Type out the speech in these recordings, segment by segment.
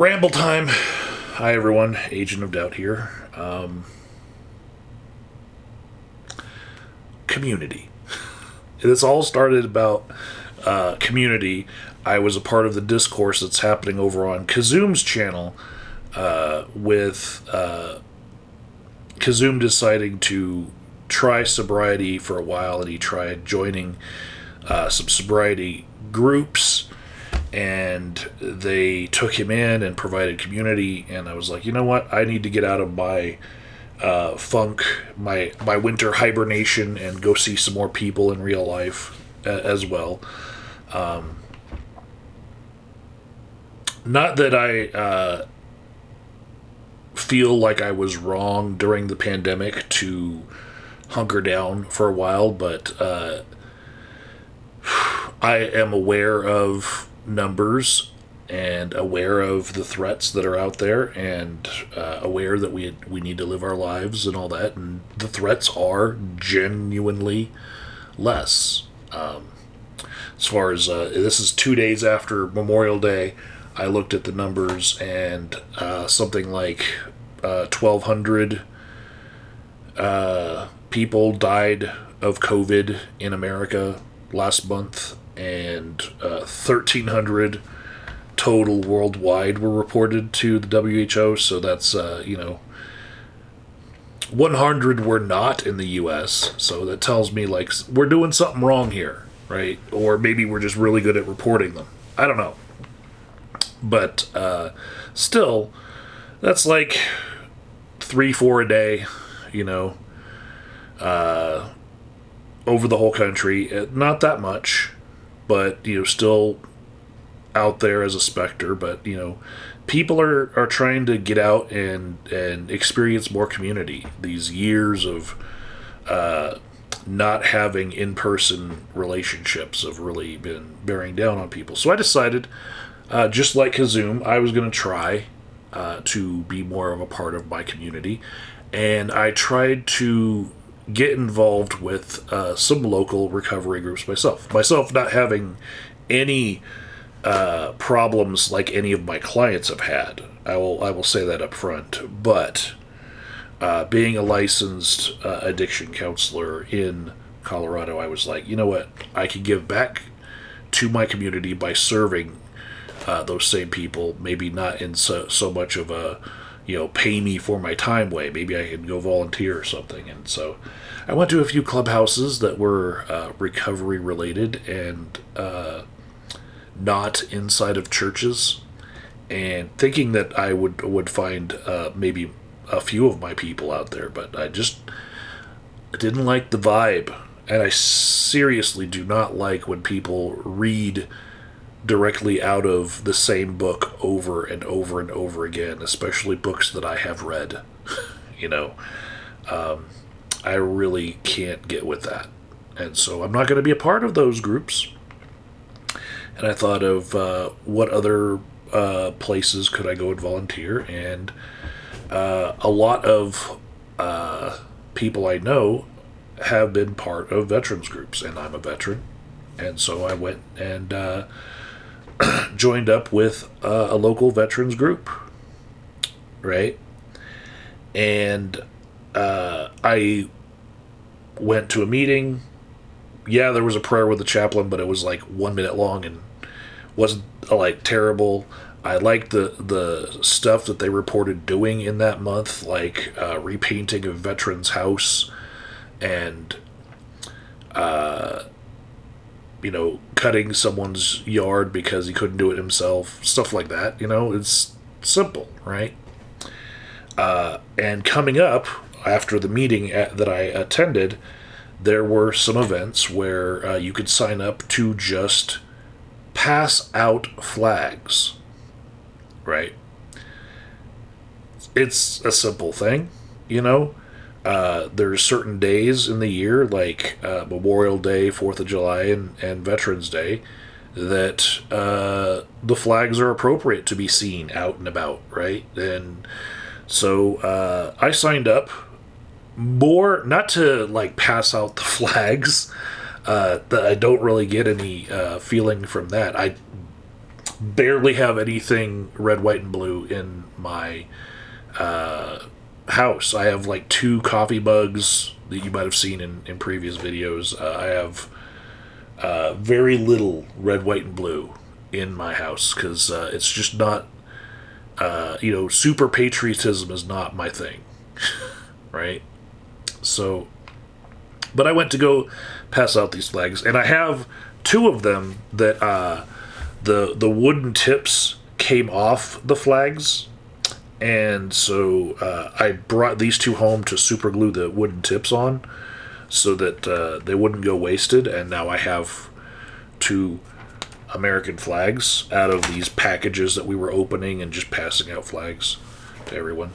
Ramble time. Hi, everyone. Agent of Doubt here. Community. This all started about community. I was a part of the discourse that's happening over on Kazoom's channel with Kazoom deciding to try sobriety for a while, and he tried joining some sobriety groups, and they took him in and provided community, and I was like, you know what, I need to get out of my funk, my winter hibernation, and go see some more people in real life as well. Not that I feel like I was wrong during the pandemic to hunker down for a while, but I am aware of numbers and aware of the threats that are out there, and aware that we need to live our lives and all that, and the threats are genuinely less. As far as this is 2 days after Memorial Day, I looked at the numbers, and something like 1,200 people died of COVID in America last month, and 1,300 total worldwide were reported to the WHO. So that's 100 were not in the U.S. So that tells me like we're doing something wrong here, right? Or maybe we're just really good at reporting them. I don't know. But still, that's like 3-4 a day, over the whole country. Not that much, but still out there as a specter. But people are trying to get out and experience more community. These years of not having in-person relationships have really been bearing down on people. So I decided, just like Kazoom, I was going to try to be more of a part of my community, and I tried to get involved with some local recovery groups myself. Myself not having any problems like any of my clients have had. I will say that up front. But being a licensed addiction counselor in Colorado, I was like, you know what? I can give back to my community by serving those same people. Maybe not in so much of a pay me for my time way. Maybe I can go volunteer or something. And so I went to a few clubhouses that were recovery related and not inside of churches, and thinking that I would find maybe a few of my people out there, but I didn't like the vibe. And I seriously do not like when people read directly out of the same book over and over and over again, especially books that I have read. I really can't get with that. And so I'm not going to be a part of those groups. And I thought of what other places could I go and volunteer. And a lot of people I know have been part of veterans groups, and I'm a veteran. And so I went and joined up with a local veterans group, right? And I went to a meeting. Yeah, there was a prayer with the chaplain, but it was like 1 minute long and wasn't like terrible. I liked the stuff that they reported doing in that month, like repainting a veteran's house and cutting someone's yard because he couldn't do it himself, stuff like that. It's simple, right? And coming up after the meeting that I attended, there were some events where you could sign up to just pass out flags, right? It's a simple thing, There's certain days in the year, like Memorial Day, 4th of July, and Veterans Day, that the flags are appropriate to be seen out and about, right? And so I signed up more, not to like pass out the flags. I don't really get any feeling from that. barely have anything red, white, and blue in my house. I have like 2 coffee mugs that you might have seen in previous videos. I have very little red, white, and blue in my house because it's just not, super patriotism is not my thing, right? So, but I went to go pass out these flags, and I have 2 of them that the wooden tips came off the flags. And so I brought these 2 home to super glue the wooden tips on so that they wouldn't go wasted. And now I have 2 American flags out of these packages that we were opening and just passing out flags to everyone.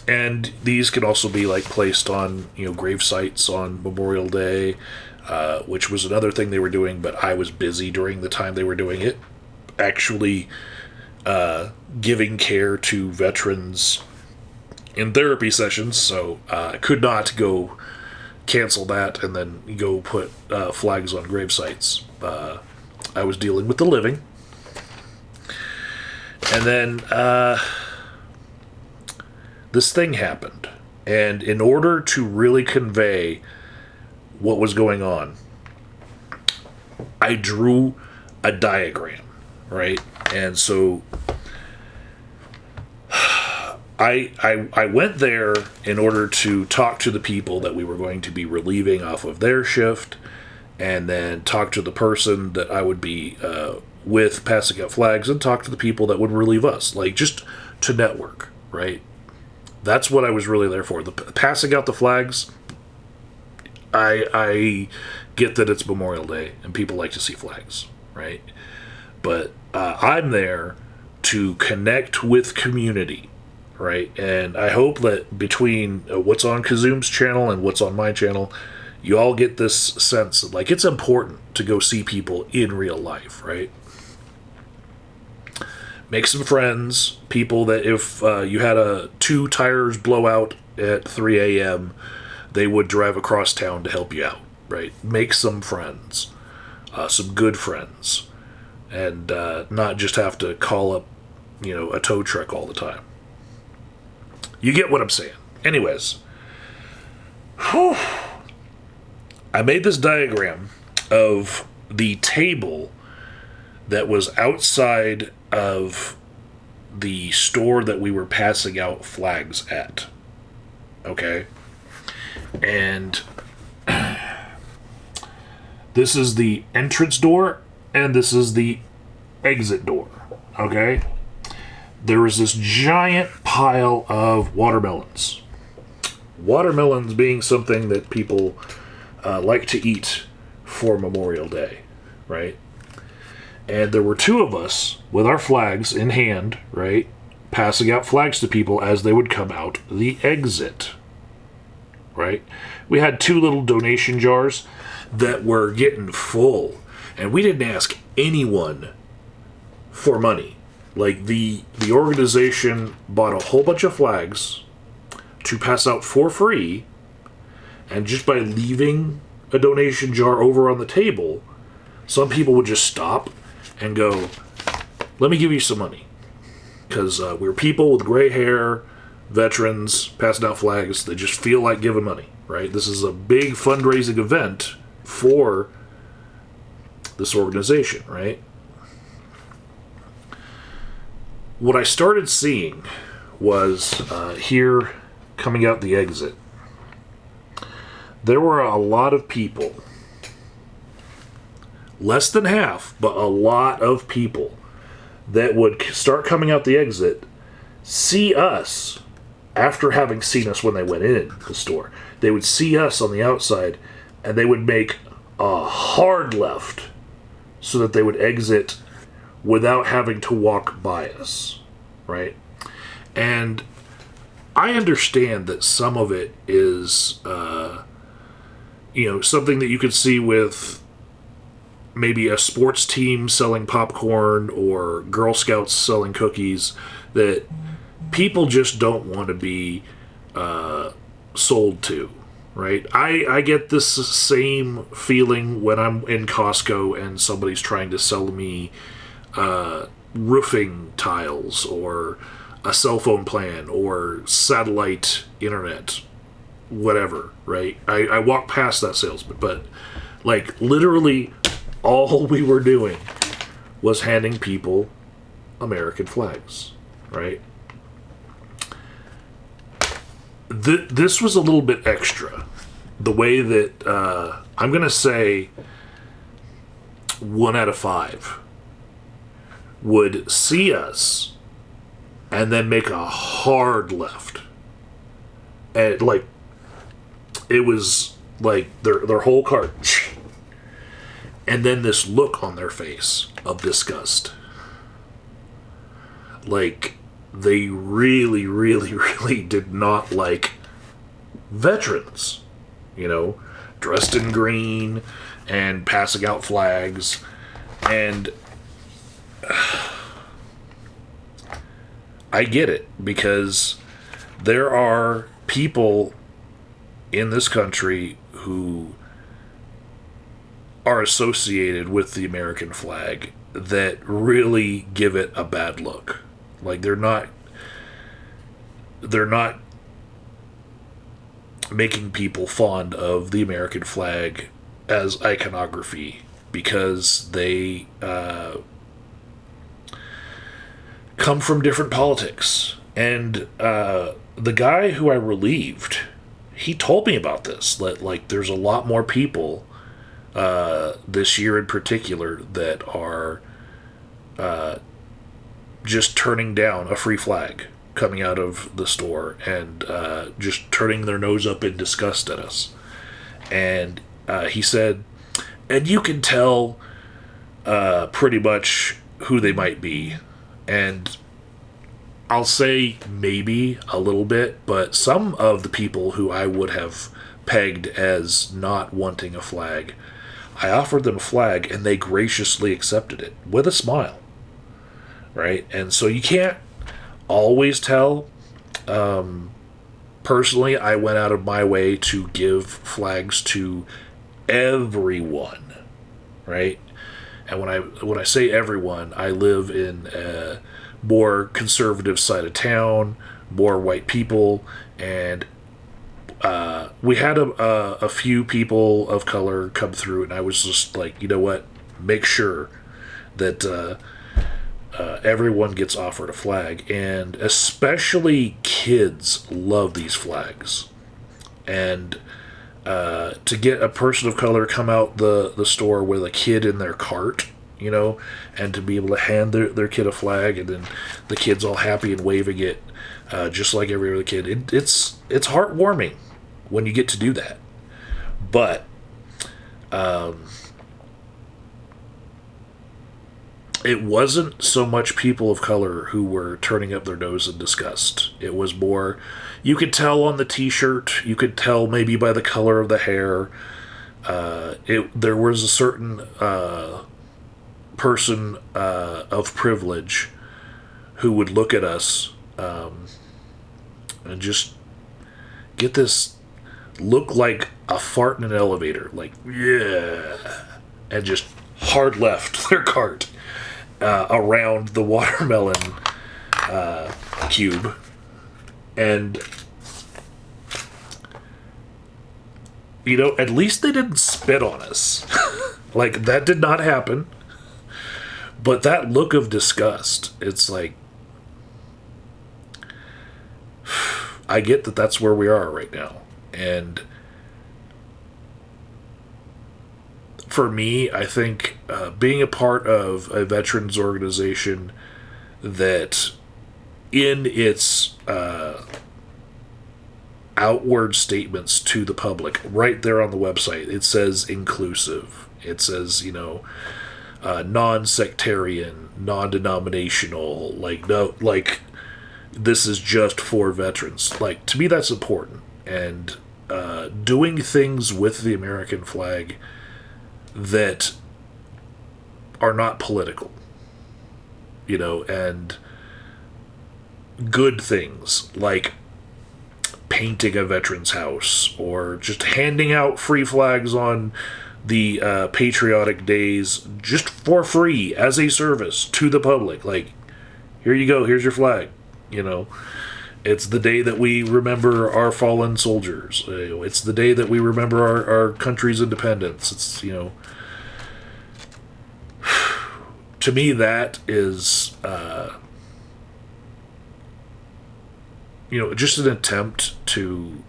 And these can also be like placed on, grave sites on Memorial Day, which was another thing they were doing, but I was busy during the time they were doing it. Actually, giving care to veterans in therapy sessions, so I could not go cancel that and then go put flags on grave sites. I was dealing with the living. And then this thing happened. And in order to really convey what was going on, I drew a diagram, right? And so I went there in order to talk to the people that we were going to be relieving off of their shift, and then talk to the person that I would be with passing out flags, and talk to the people that would relieve us, like just to network, right? That's what I was really there for. The passing out the flags, I get that it's Memorial Day and people like to see flags, right? But I'm there to connect with community, right? And I hope that between what's on Kazoom's channel and what's on my channel, you all get this sense that, like, it's important to go see people in real life, right? Make some friends, people that if you had a 2 tires blow out at 3 a.m., they would drive across town to help you out, right? Make some friends, some good friends, and not just have to call up, a tow truck all the time. You get what I'm saying. Anyways, I made this diagram of the table that was outside of the store that we were passing out flags at. Okay? And this is the entrance door, and this is the exit door. Okay? There was this giant pile of watermelons. Watermelons being something that people like to eat for Memorial Day, right? And there were 2 of us with our flags in hand, right, passing out flags to people as they would come out the exit, right? We had 2 little donation jars that were getting full, and we didn't ask anyone for money. Like, the organization bought a whole bunch of flags to pass out for free, and just by leaving a donation jar over on the table, some people would just stop and go, let me give you some money. Because we're people with gray hair, veterans, passing out flags, they just feel like giving money, right? This is a big fundraising event for this organization, right? What I started seeing was here coming out the exit, there were a lot of people, less than half, but a lot of people that would start coming out the exit, see us after having seen us when they went in the store. They would see us on the outside, and they would make a hard left so that they would exit without having to walk by us, right? And I understand that some of it is, something that you could see with maybe a sports team selling popcorn or Girl Scouts selling cookies, that people just don't want to be sold to, right? I get this same feeling when I'm in Costco and somebody's trying to sell me roofing tiles or a cell phone plan or satellite internet, whatever, right? I walk past that salesman, but like literally all we were doing was handing people American flags, right? This was a little bit extra. The way that I'm going to say 1 out of 5 would see us and then make a hard left. And like, it was like their whole cart. And then this look on their face of disgust. Like, they really, really, really did not like veterans, you know, dressed in green and passing out flags. And I get it, because there are people in this country who are associated with the American flag that really give it a bad look. Like, they're not making people fond of the American flag as iconography because they come from different politics. And the guy who I relieved, he told me about this. That, like, there's a lot more people this year in particular that are just turning down a free flag coming out of the store and just turning their nose up in disgust at us. And he said, and you can tell pretty much who they might be. And I'll say maybe a little bit, but some of the people who I would have pegged as not wanting a flag, I offered them a flag and they graciously accepted it with a smile. Right? And so you can't always tell. Personally, I went out of my way to give flags to everyone, right? And when I say everyone, I live in a more conservative side of town, more white people, and we had a few people of color come through, and I was just like, you know what? Make sure that everyone gets offered a flag, and especially kids love these flags. And to get a person of color come out the store with a kid in their cart, you know, and to be able to hand their kid a flag, and then the kid's all happy and waving it, just like every other kid. It's heartwarming when you get to do that. But it wasn't so much people of color who were turning up their nose in disgust. It was more, you could tell on the t-shirt, you could tell maybe by the color of the hair. There was a certain person of privilege who would look at us and just get this look like a fart in an elevator, like, yeah, and just hard left their cart around the watermelon cube. And, you know, at least they didn't spit on us. Like, that did not happen. But that look of disgust, it's like, I get that that's where we are right now. And for me, I think being a part of a veterans organization that in its outward statements to the public, right there on the website, it says inclusive. It says, you know, non-sectarian, non-denominational, like, no, like, this is just for veterans. Like, to me, that's important. And doing things with the American flag that are not political, you know, and good things like painting a veteran's house or just handing out free flags on the patriotic days just for free as a service to the public. Like, here you go, here's your flag. You know, it's the day that we remember our fallen soldiers. It's the day that we remember our country's independence. It's, you know, to me that is, you know, just an attempt to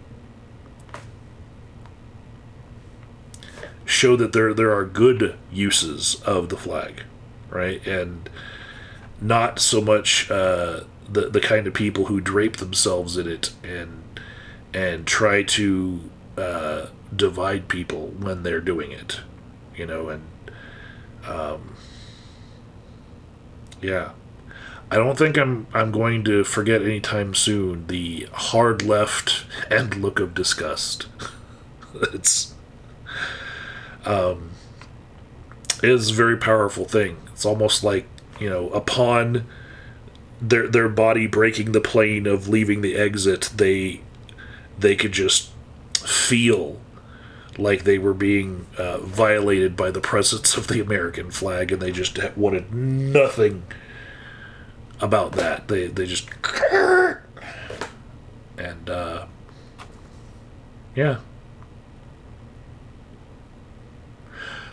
show that there are good uses of the flag, right? And not so much the kind of people who drape themselves in it and try to divide people when they're doing it, you know. And yeah, I don't think I'm going to forget anytime soon the hard left and look of disgust. It's it is a very powerful thing. It's almost like, you know, upon their body breaking the plane of leaving the exit, they could just feel like they were being violated by the presence of the American flag, and they just wanted nothing about that. They just and yeah.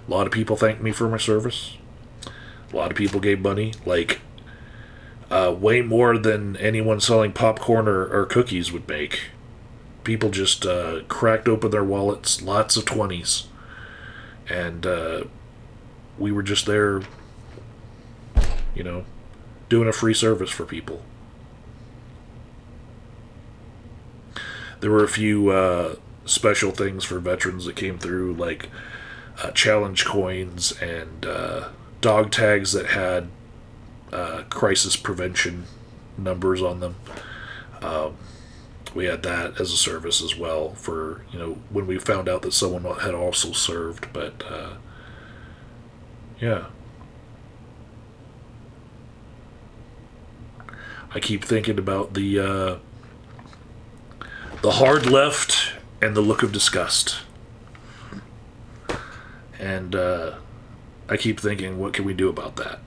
A lot of people thanked me for my service. A lot of people gave money, like way more than anyone selling popcorn or cookies would make. People just cracked open their wallets, lots of 20s, and we were just there, you know, doing a free service for people. There were a few special things for veterans that came through, like challenge coins and dog tags that had crisis prevention numbers on them. We had that as a service as well for, you know, when we found out that someone had also served. But yeah, I keep thinking about the hard left and the look of disgust. And I keep thinking, what can we do about that?